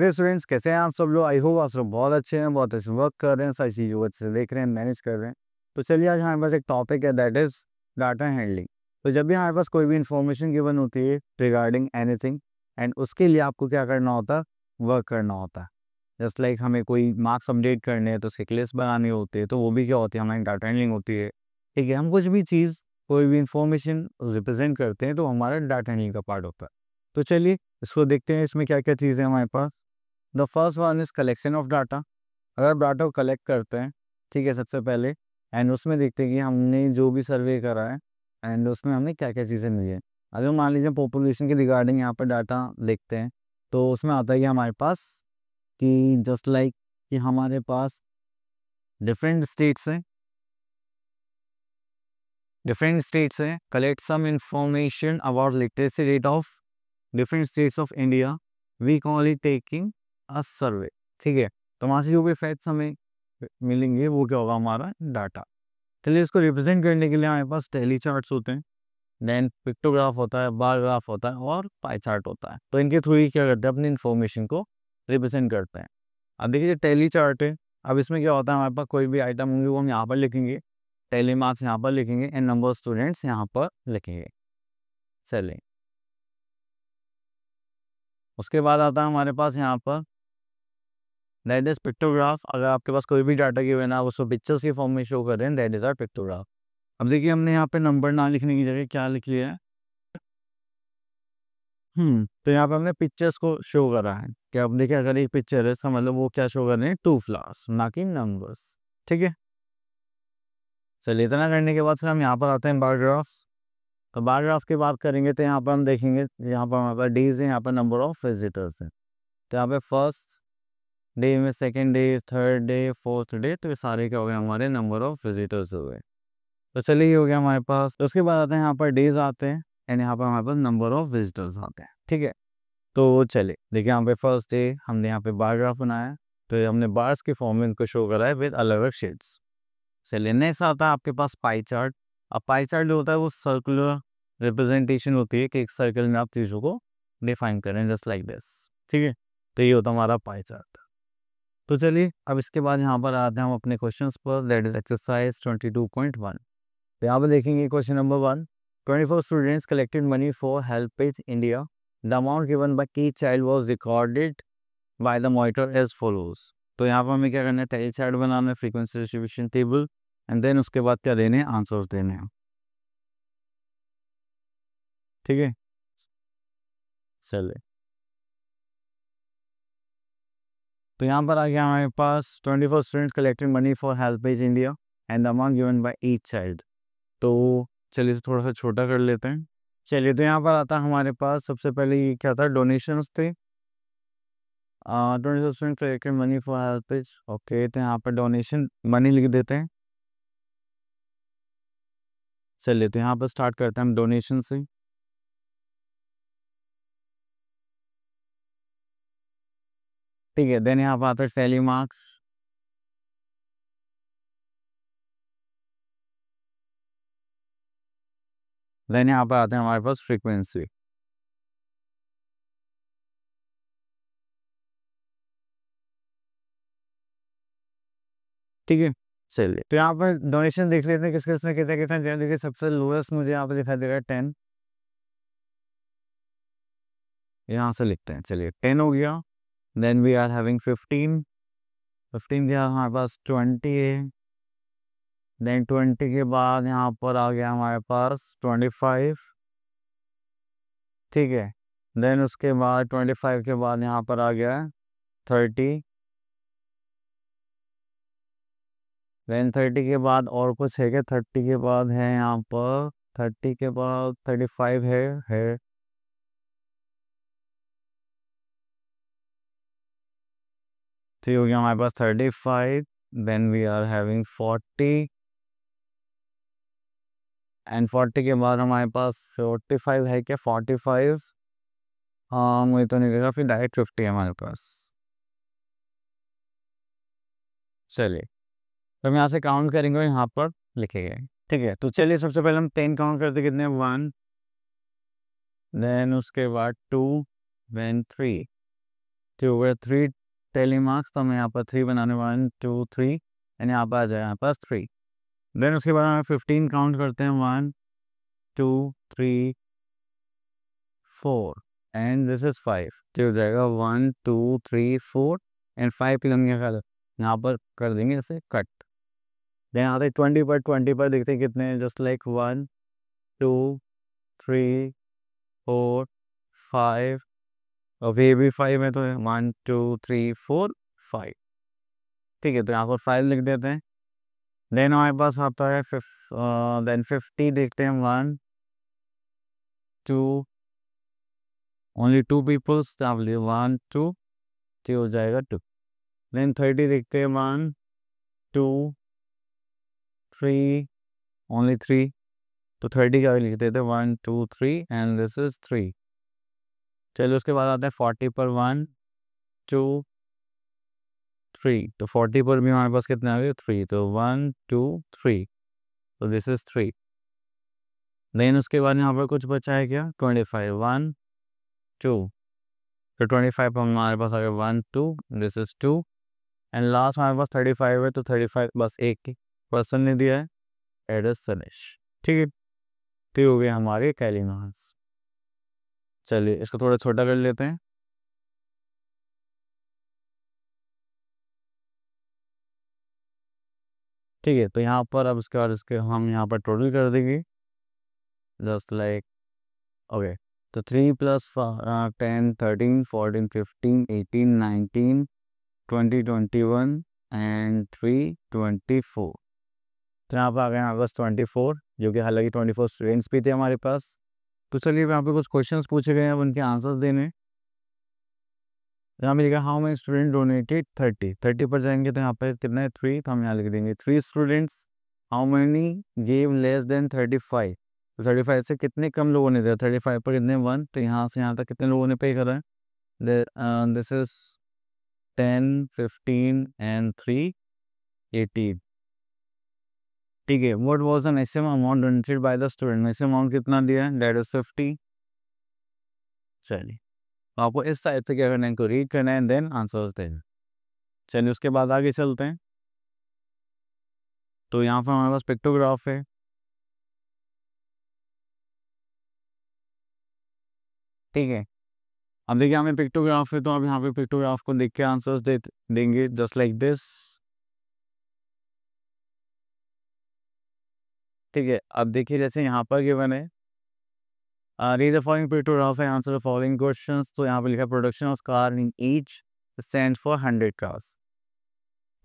Okay students, कैसे हैं आप सब लोग? आई होप आप सब बहुत अच्छे हैं, बहुत अच्छे वर्क कर रहे हैं, सारी चीज़ों को अच्छे से देख रहे हैं, मैनेज कर रहे हैं। तो चलिए आज हमारे पास एक टॉपिक है, दैट इज़ डाटा हैंडलिंग। तो जब भी हमारे पास कोई भी इन्फॉर्मेशन गिवन होती है रिगार्डिंग एनीथिंग, एंड उसके लिए आपको क्या करना होता है, वर्क करना होता है। जस्ट लाइक हमें कोई मार्क्स अपडेट करने हैं तो उसकी लिस्ट बनानी होती है, तो वो भी क्या होती है, हमारी डाटा हैंडलिंग होती है। ठीक है, हम कुछ भी चीज़, कोई भी इंफॉर्मेशन रिप्रेजेंट करते हैं तो हमारा डाटा हैंडलिंग का पार्ट होता है। तो चलिए इसको देखते हैं, इसमें क्या क्या चीज़ें हैं हमारे पास। The first one is collection of data. अगर आप डाटा को कलेक्ट करते हैं, ठीक है, सबसे पहले, एंड उसमें देखते हैं कि हमने जो भी सर्वे करा है एंड उसमें हमने क्या क्या चीज़ें ली है। अगर मान लीजिए पॉपुलेशन के रिगार्डिंग यहाँ पर डाटा देखते हैं, तो उसमें आता है कि हमारे पास कि जस्ट लाइक कि हमारे पास डिफरेंट स्टेट्स हैं, collect some information about literacy rate of different states of India, we call it taking a survey. ठीक है, तो वहाँ से जो भी फैक्ट्स हमें मिलेंगे वो क्या होगा, हमारा डाटा। चलिए इसको रिप्रेजेंट करने के लिए हमारे पास टैली चार्ट्स होते हैं, देन पिक्टोग्राफ होता है, बार ग्राफ होता है और पाई चार्ट होता है। तो इनके थ्रू ही क्या करते हैं, अपनी इन्फॉर्मेशन को रिप्रेजेंट करते हैं। अब देखिए टैली चार्ट है, अब इसमें क्या होता है, हमारे पास कोई भी आइटम होंगे वो हम यहाँ पर लिखेंगे, टैली मार्क्स यहाँ पर लिखेंगे एंड नंबर ऑफ स्टूडेंट्स यहाँ पर लिखेंगे। चलिए उसके बाद आता है हमारे पास यहाँ पर दैट इज पिक्टोग्राफ। अगर आपके पास कोई भी डाटा गिवन है, आप उसको पिक्चर्स की फॉर्म में शो कर रहे हैं, दैट इज आर पिक्टोग्राफ। अब देखिए हमने यहाँ पे नंबर ना लिखने की जगह क्या लिख लिया है, तो यहाँ पे हमने पिक्चर्स को शो करा है। क्या अब देखिए, अगर एक पिक्चर है इसका मतलब वो क्या शो कर रहे हैं, 2 फ्लावर्स, ना कि नंबर्स। ठीक है, चलिए इतना करने के बाद फिर हम यहाँ पर आते हैं बार ग्राफ। तो बार ग्राफ की बात करेंगे तो यहाँ पर हम देखेंगे, यहाँ पर हमारे पास डेज है, यहाँ पर नंबर ऑफ विजिटर्स है। तो यहाँ पे फर्स्ट डे में, second day, third day, fourth day, तो ये सारे क्या हो गए, हमारे नंबर ऑफ विजिटर्स हो गए। तो चलिए ये हो गया हमारे पास। तो उसके बाद आते हैं यहाँ पर डेज आते हैं एंड यहाँ पर हमारे पास नंबर ऑफ विजिटर्स आते हैं। ठीक है, तो चलिए देखिए यहाँ पे फर्स्ट डे हमने यहाँ पे बार ग्राफ बनाया, तो ये हमने बार्स के फॉर्म में इनको शो करा है विद अलग अलग शेड्स। चलिए नेक्स्ट आता है आपके पास पाई चार्ट। अब पाई चार्ट जो होता है वो सर्कुलर रिप्रेजेंटेशन होती है कि एक सर्कल में आप चीज़ों को डिफाइन करें, जस्ट लाइक दिस। ठीक है, तो ये होता है हमारा पाई चार्ट। तो चलिए अब इसके बाद यहाँ पर आते हैं हम अपने क्वेश्चंस पर, दैट इज एक्सरसाइज 22.1। तो यहाँ पर देखेंगे question number 1, 24 students collected money for HelpAge India, the amount given by each child was recorded by the monitor as follows. तो यहाँ पर हमें क्या करना है, टेल चार्ट बनाना है, frequency distribution table, and then उसके बाद क्या देने हैं, आंसर्स देने हैं। ठीक है, चलिए तो यहाँ पर आ गया हमारे पास 24 students collected money for HelpAge India and the amount given by each child. तो चलिए इसे थोड़ा सा छोटा कर लेते हैं। चलिए तो यहाँ पर आता है हमारे पास, सबसे पहले ये क्या था, डोनेशंस थे। 24 student collected money for HelpAge, okay, तो यहाँ पर डोनेशन मनी लिख देते हैं। चलिए तो यहाँ पर स्टार्ट करते हैं हम डोनेशन से। ठीक है, देन यहाँ पर आता है टैली मार्क्स। देन यहाँ पर आते हैं हमारे पास फ्रीक्वेंसी। ठीक है, चलिए तो यहाँ पर डोनेशन देख लेते हैं किस किसने कितने कितने दिया। देखिए सबसे लोएस्ट मुझे यहाँ पर दिखाई दे रहा है 10, यहाँ से लिखते हैं। चलिए 10 हो गया, देन वी आर हैविंग 15, 15 दिया हमारे पास 20 है, देन 20 के बाद यहाँ पर आ गया हमारे पास 25। ठीक है, देन उसके बाद 25 के बाद यहाँ पर आ गया 30, देन 30 के बाद और कुछ है क्या, 30 के बाद है यहाँ पर, 30 के बाद 35 है। ठीक हो गया हमारे पास 35, then we are having 40 and 40 के बाद हमारे पास 45 है क्या, 45, हाँ मुझे तो नहीं लगा, फिर डायरेक्ट 50 है हमारे पास। चलिए तो हम यहाँ से काउंट करेंगे और यहाँ पर लिखेंगे। ठीक है, तो चलिए सबसे पहले हम 10 काउंट करते कितने, 1, देन उसके बाद 2, देन 3, तो हो गया 3 टेली मार्क्स, तो हमें यहाँ पर 3 बनाने 1 2 3 एंड यहाँ पर आ जाए यहाँ पास 3। देन उसके बाद हमें 15 काउंट करते हैं 1 2 3 4 एंड दिस इज 5। तो हो जाएगा 1 2 3 4 एंड 5 की लंबी खा यहाँ पर कर देंगे जैसे कट। देन आते 20 पर देखते हैं कितने हैं, जस्ट लाइक 1 2 3 4 5 और ये भी 5 है तो 1 2 3 4 5। ठीक है, तो यहाँ पर 5 लिख देते हैं। देन हमारे पास आता है देन 50 देखते हैं 1 2 ओनली 2 पीपल्स, तो आप लिए 1 2 तो हो जाएगा 2। देन 30 देखते हैं 1 2 3 ओनली 3, तो 30 का भी लिख देते हैं 1 2 3 एंड दिस इज 3। चलिए उसके बाद आता है 40 पर 1 2 3, तो 40 पर भी हमारे पास कितने आ गए 3, तो 1 2 3, तो दिस इज 3। देन उसके बाद यहाँ पर कुछ बचा है क्या 25 1 2, तो 25 पर हमारे पास आ गया 1 2 दिस इज 2 एंड लास्ट हमारे पास 35 है, तो 35 बस एक ही पर्सन ने दिया है, एट इज सनिश। ठीक है, तो हो गए हमारे कैलिमास। चलिए इसको थोड़ा छोटा कर लेते हैं। ठीक है, तो यहाँ पर अब इसके बाद इसके हम यहाँ पर टोटल कर देंगे जस्ट लाइक ओके। तो 3 प्लस 10 13 14 15 18 19 20 21 एंड 3 24। तो यहाँ पर आ गए हमारे पास 24, जो कि हालांकि 24 स्टूडेंट्स भी थे हमारे पास। तो चलिए यहाँ पे कुछ क्वेश्चंस पूछे गए हैं, अब उनके आंसर्स देने। यहाँ पे लिखा हाउ मेनी स्टूडेंट डोनेटेड 30 पर जाएंगे तो यहाँ पे कितना है 3, तो हम यहाँ लिख देंगे 3 students. How many gave less than 35, तो 35 से कितने कम लोगों ने दिया, 35 पर कितने 1, तो यहाँ से यहाँ तक कितने लोगों ने पे करा है, दिस इज 10 15 एंड 3 18। ठीक है, what was the maximum amount donated by the student, maximum amount कितना दिया है दैट इज 50। चलिए आपको इस साइड से क्या करना है, इनको रीड करना है देन आंसर्स देना। चलिए उसके बाद आगे चलते हैं। तो यहाँ पर हमारे पास पिक्टोग्राफ है। ठीक है, अब देखिए हमें पिक्टोग्राफ है, तो अब यहाँ पे पिक्टोग्राफ को देख के आंसर्स देंगे जस्ट लाइक दिस। ठीक है, अब देखिए जैसे यहाँ पर गिवन है रीड द फॉलोइंग पिक्टोग्राफ है आंसर द फॉलोइंग क्वेश्चंस। तो यहाँ पे लिखा production of car in each stand for 100 cars.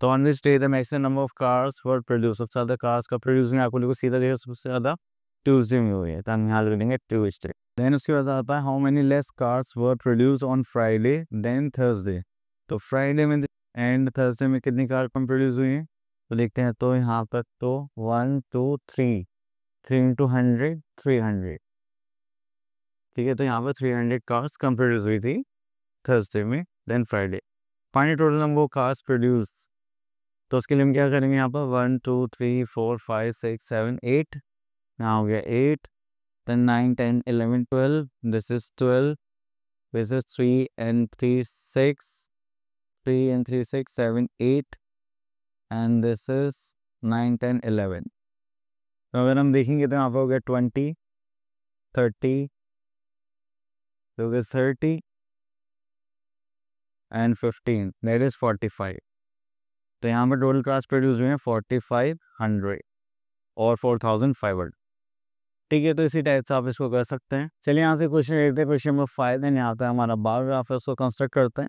तो on which day the maximum number of cars were produce, सबसे ज़्यादा कार्स का प्रोड्यूसिंग आपको लिखो सीधा देखो सबसे ज़्यादा ट्यूसडे में हुई है, तो हम यहाँ लिख देंगे ट्यूसडे। देन उसके बाद आता है how many less cars were produce on Friday than Thursday. तो फ्राइडे में एंड थर्सडे में कितनी कार कम प्रोड्यूस हुई है, तो लिखते हैं तो यहाँ पर तो 1 2 3 3 इंटू 100 300। ठीक है, तो यहाँ पर 300 कार्स कम प्रोड्यूस हुई थी थर्सडे में then Friday. Final total number of cars produce, तो उसके लिए हम क्या करेंगे यहाँ पर 1 2 3 4 5 6 7 8, यहाँ हो गया 8 then 9 10 11 12, this is 12, this is 3 and 3 6 3 and 3 6 7 8 and this is 9 10 11। तो अगर हम देखेंगे तो यहाँ पर हो गया 20 30, तो 30 and 15 that is 45। तो यहाँ पर टोटल कार्स प्रोड्यूस हुए हैं 4500 और 4500। ठीक है, तो इसी टाइप से आप इसको कर सकते हैं। चलिए यहाँ से क्वेश्चन देखते हैं, क्वेश्चन नंबर 5 देन यहाँ आता है हमारा बार ग्राफ है, उसको कंस्ट्रक्ट करते हैं।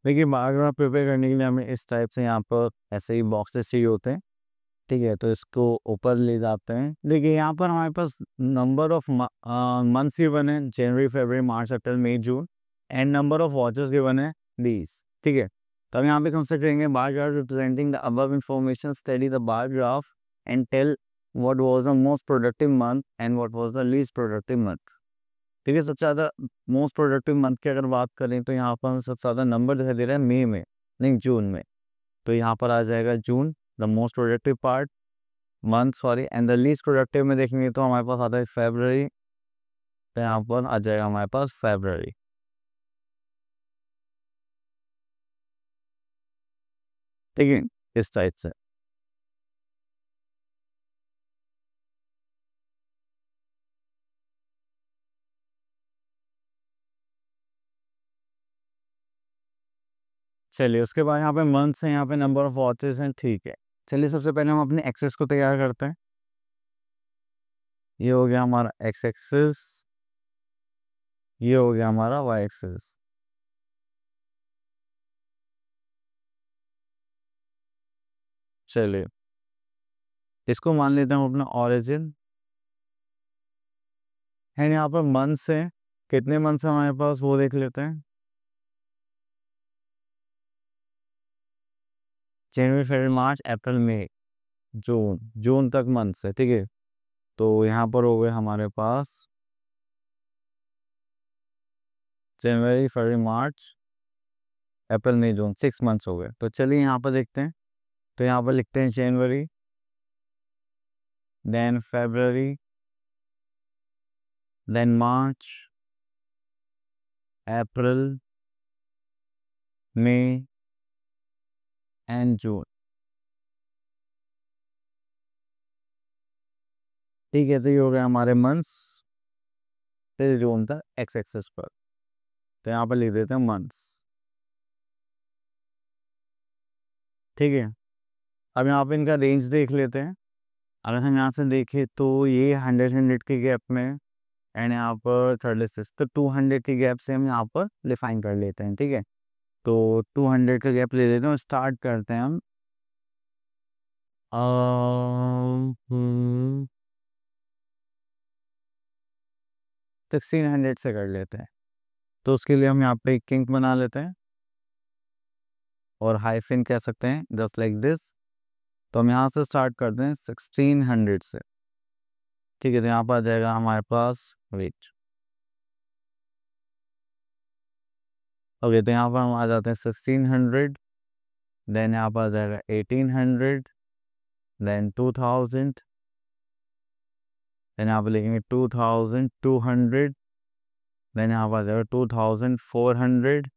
देखिए बार ग्राफ प्रिपेयर करने के लिए हमें इस टाइप से यहाँ पर ऐसे ही बॉक्सेस चाहिए होते हैं। ठीक है, तो इसको ऊपर ले जाते हैं। देखिए यहाँ पर हमारे पास नंबर ऑफ मंथ्स गिवन है जनवरी फरवरी मार्च अप्रैल मई जून and number of watches given है 20। ठीक है, तो हम यहाँ पे कंसिडर करेंगे bar graph representing the above information, study the bar graph and tell what was the most productive month and what was the least productive month. ठीक है, सबसे ज़्यादा मोस्ट प्रोडक्टिव मंथ की अगर बात करें तो यहाँ पर सबसे ज़्यादा नंबर दिखाई दे रहा है मई में, नहीं जून में, तो यहाँ पर आ जाएगा जून the most productive part month sorry and the least productive में देखेंगे तो हमारे पास आता है फेब्रवरी, तो यहाँ पर आ जाएगा हमारे पास फेब्रवरी। ठीक है, इस टाइप से। चलिए उसके बाद यहाँ पे मंथ्स हैं, यहाँ पे नंबर ऑफ वॉचेस हैं, ठीक है। चलिए सबसे पहले हम अपने एक्सेस को तैयार करते हैं। ये हो गया हमारा एक्स एक्सेस, ये हो गया हमारा वाई एक्सेस। चलिए इसको मान लेते हैं हम अपना ऑरिजिन, एंड यहाँ पर मंथ्स हैं, कितने मंथ्स हैं हमारे पास वो देख लेते हैं। जनवरी फरवरी मार्च अप्रैल मई जून, जून तक मंथ्स है, ठीक है। तो यहाँ पर हो गए हमारे पास जनवरी फरवरी मार्च अप्रैल मई जून, 6 मंथ्स हो गए। तो चलिए यहाँ पर देखते हैं। तो यहाँ पर लिखते हैं जनवरी, देन फरवरी, देन मार्च, अप्रैल, मई एंड जून। ठीक है, तो ये हो गया हमारे मंथ्स टिल जून तक एक्स एक्सेस पर। तो यहाँ पर लिख देते हैं मंथ्स, ठीक है। अब यहाँ पे इनका रेंज देख लेते हैं। अगर हम यहाँ से देखें तो ये 100 के गैप में, एंड यहाँ पर 36, तो 200 के गैप से हम यहाँ पर डिफाइन कर लेते हैं, ठीक है। तो 200 का गैप ले लेते हैं और स्टार्ट करते हैं हम 1600 से कर लेते हैं। तो उसके लिए हम यहाँ पे एक किंक बना लेते हैं और हाइफिन कह सकते हैं, जस्ट लाइक दिस। तो हम यहाँ से स्टार्ट करते हैं 1600 से, ठीक है। तो यहाँ पर आ जाएगा हमारे पास वेट, ओके। तो यहाँ पर हम आ जाते हैं 1600, देन यहाँ पर आ जाएगा 1800, देन 2000, देन यहाँ पर लिखेंगे 2200, देन यहाँ पर आ जाएगा 2400,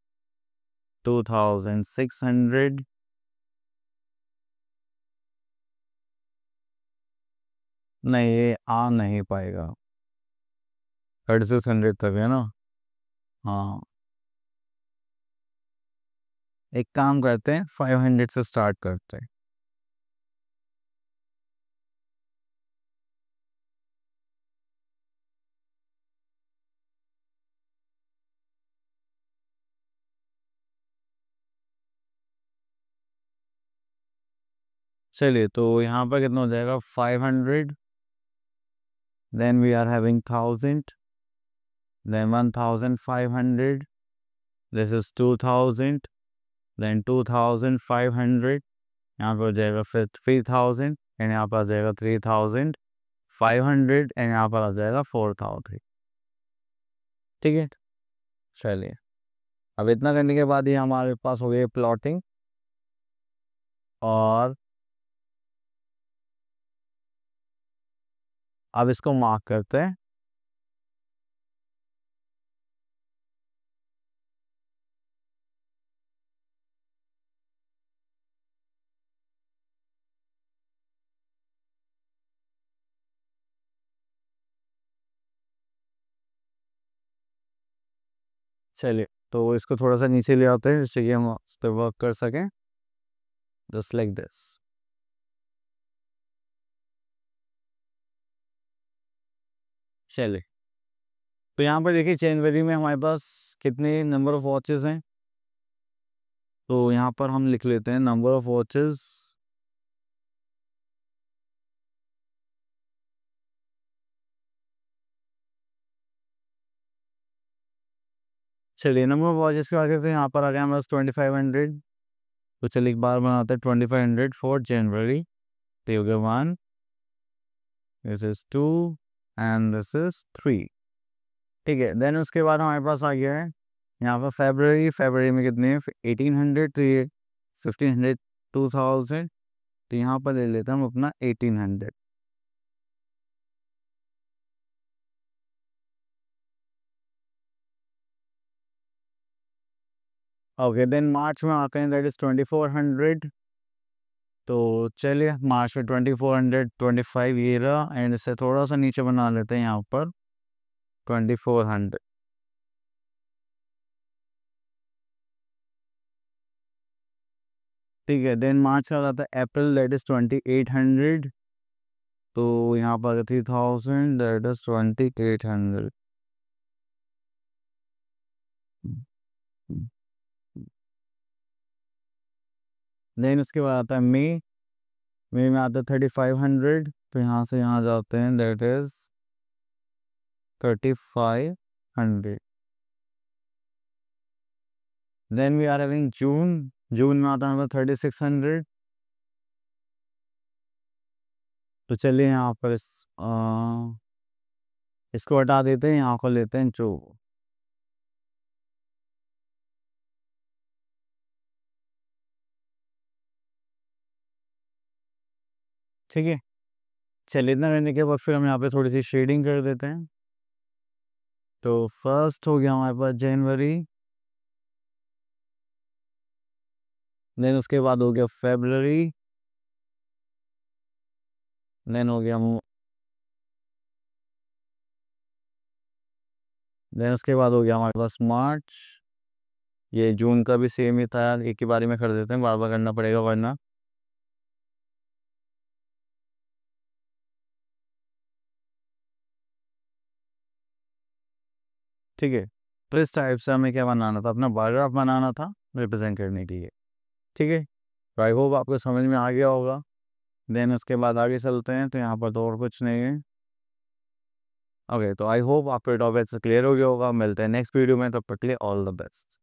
2600, नहीं ये आ नहीं पाएगा, 3600 तक है ना। हाँ, एक काम करते हैं 500 से स्टार्ट करते हैं। चलिए तो यहाँ पर कितना हो जाएगा 500, then we are having 1000, then 1500, this is 2000, then 2500, यहाँ पर हो जाएगा फिर 3000, एंड यहाँ पर आ जाएगा 3500, एंड यहाँ पर आ जाएगा 4000, ठीक है। चलिए अब इतना करने के बाद ये हमारे पास हो गई प्लॉटिंग, और अब इसको मार्क करते हैं। चलिए तो इसको थोड़ा सा नीचे ले आते हैं जिससे कि हम उस पर वर्क कर सकें, जस्ट लाइक दिस। चलिए तो यहाँ पर देखिए जनवरी में हमारे पास कितने नंबर ऑफ वॉचेस हैं। तो यहाँ पर हम लिख लेते हैं नंबर ऑफ वॉचेस, चलिए नंबर ऑफ वॉचेस के आगे फिर यहाँ पर आ गया हमारे पास 2500। तो चलिए एक बार बनाते हैं 2500 फॉर जनवरी। तो ये हो गया 1, this is 2 and this is 3, ठीक है। देन उसके बाद हमारे पास आ गया है यहाँ पर फेबररी, फेबररी में कितने 1800, तो ये 1500, 2000, तो यहाँ पर ले लेते हैं हम अपना 1800। ओके, देन मार्च में आते हैं, दैट इज 2400। तो चलिए मार्च में 2425 ये रहा, एंड इसे थोड़ा सा नीचे बना लेते हैं यहाँ पर 2400। ठीक है, देन मार्च का आता है अप्रैल, दैट इज 2800। तो यहाँ पर 3000, दैट इज 2800। देन उसके बाद आता है मई। मई में आता है 3500। तो यहाँ से यहाँ जाते हैं, that is 3500। Then we are having June. जून में आता है 3600। तो चलिए यहाँ पर इसको हटा देते हैं, यहाँ को लेते हैं जो। ठीक है, चलिए इतना करने के बाद फिर हम यहाँ पे थोड़ी सी शेडिंग कर देते हैं। तो फर्स्ट हो गया हमारे पास जनवरी, देन उसके बाद हो गया फेब्रुअरी, देन हो गया देन उसके बाद हो गया हमारे पास मार्च। ये जून का भी सेम ही था यार, एक ही बारी में कर देते हैं, बार बार करना पड़ेगा वरना। ठीक है, तो इस टाइप से हमें क्या बनाना था, अपना बायोग्राफ बनाना था रिप्रेजेंट करने के लिए। ठीक है, तो आई होप आपको समझ में आ गया होगा। देन उसके बाद आगे चलते हैं, तो यहाँ पर तो और कुछ नहीं है। ओके, तो आई होप आपको टॉपिक से क्लियर हो गया होगा। मिलते हैं नेक्स्ट वीडियो में, तब तक के लिए ऑल द बेस्ट।